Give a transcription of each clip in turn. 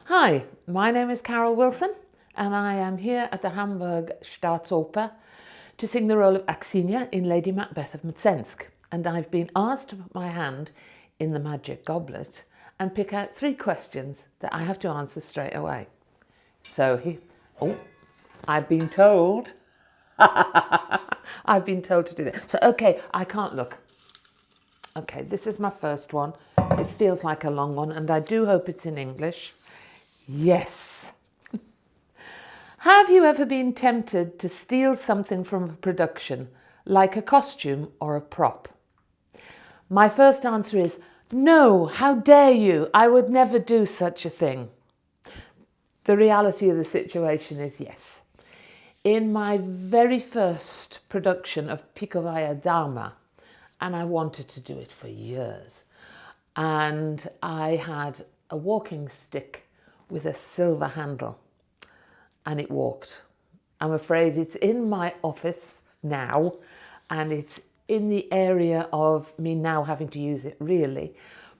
Hi, my name is Carole Wilson and I am here at the Hamburg Staatsoper to sing the role of Axinia in Lady Macbeth of Mzensk. And I've been asked to put my hand in the magic goblet and pick out 3 questions that I have to answer straight away. So I've been told, I've been told to do that. So, okay, I can't look. Okay, this is my first one. It feels like a long one and I do hope it's in English. Yes. Have you ever been tempted to steal something from a production, like a costume or a prop? My first answer is, no, how dare you? I would never do such a thing. The reality of the situation is yes. In my very first production of Pikovaya Dharma, and I wanted to do it for years, and I had a walking stick with a silver handle, and it walked. I'm afraid it's in my office now, and it's in the area of me now having to use it really,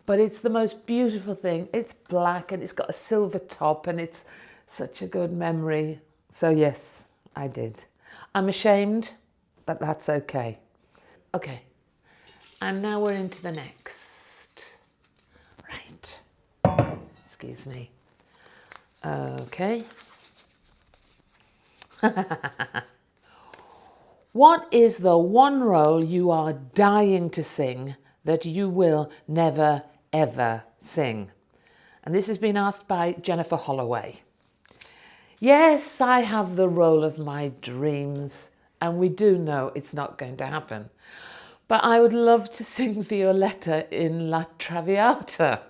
but it's the most beautiful thing. It's black and it's got a silver top and it's such a good memory. So yes, I did. I'm ashamed, but that's okay. Okay, and now we're into the next. Right, excuse me. Okay. What is the one role you are dying to sing that you will never, ever sing? And this has been asked by Jennifer Holloway. Yes, I have the role of my dreams, and we do know it's not going to happen. But I would love to sing Violetta in La Traviata.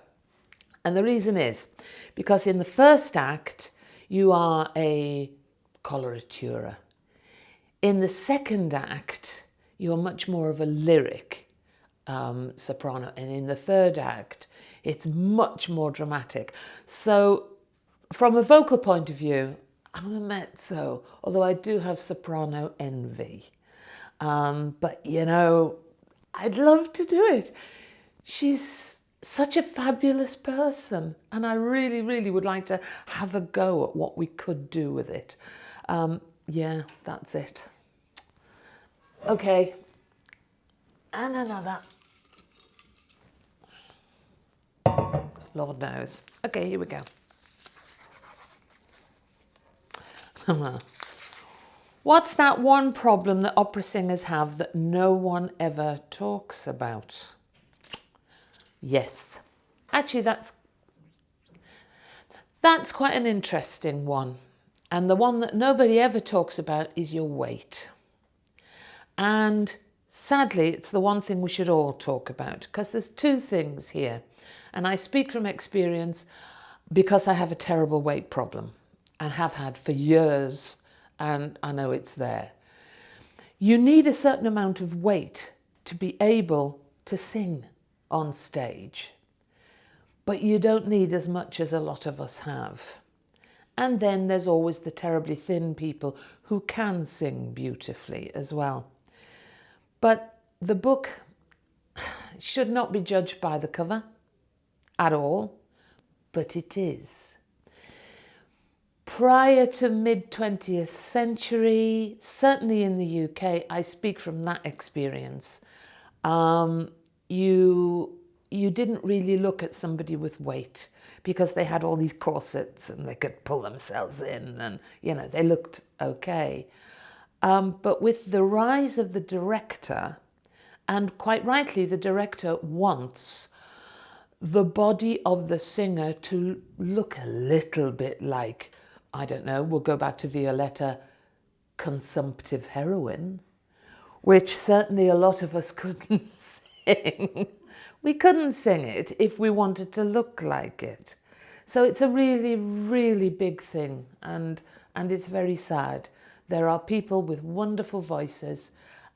And the reason is because in the first act, you are a coloratura. In the second act, you're much more of a lyric soprano. And in the third act, it's much more dramatic. So from a vocal point of view, I'm a mezzo, although I do have soprano envy. But, you know, I'd love to do it. She's such a fabulous person. And I really, really would like to have a go at what we could do with it. Yeah, that's it. Okay, and another. Lord knows. Okay, here we go. What's that one problem that opera singers have that no one ever talks about? Yes. Actually, that's quite an interesting one. And the one that nobody ever talks about is your weight. And sadly, it's the one thing we should all talk about, because there's 2 things here. And I speak from experience because I have a terrible weight problem and have had for years, and I know it's there. You need a certain amount of weight to be able to sing on stage, but you don't need as much as a lot of us have. And then there's always the terribly thin people who can sing beautifully as well. But the book should not be judged by the cover at all, but it is. Prior to mid-20th century, certainly in the UK, I speak from that experience, you didn't really look at somebody with weight because they had all these corsets and they could pull themselves in and, you know, they looked okay. But with the rise of the director, and quite rightly, the director wants the body of the singer to look a little bit like, I don't know, we'll go back to Violetta, consumptive heroine, which certainly a lot of us couldn't sing. We couldn't sing it if we wanted to look like it. So it's a really, really big thing, and it's very sad. There are people with wonderful voices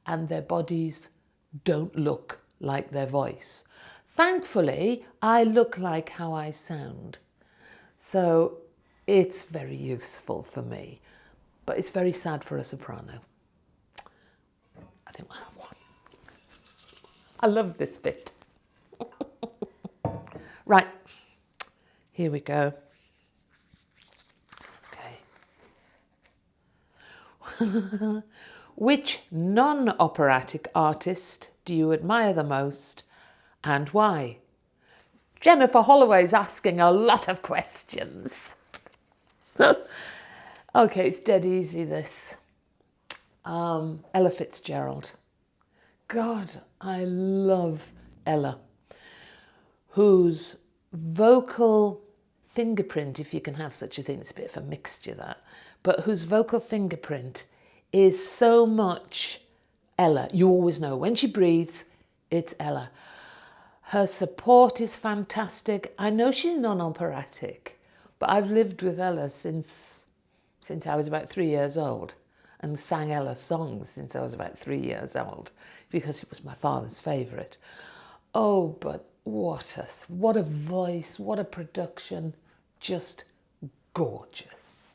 and their bodies don't look like their voice. Thankfully, I look like how I sound. So it's very useful for me, but it's very sad for a soprano. I think we'll have one. I love this bit. Right, here we go. Which non-operatic artist do you admire the most and why? Jennifer Holloway's asking a lot of questions. Okay, it's dead easy, this. Ella Fitzgerald. God, I love Ella, whose vocal fingerprint, if you can have such a thing, it's a bit of a mixture that, but whose vocal fingerprint is so much Ella. You always know when she breathes, it's Ella. Her support is fantastic. I know she's non-operatic, but I've lived with Ella since I was about 3 years old and sang Ella songs since I was about 3 years old because it was my father's favourite. Oh, but what a voice, what a production, just gorgeous.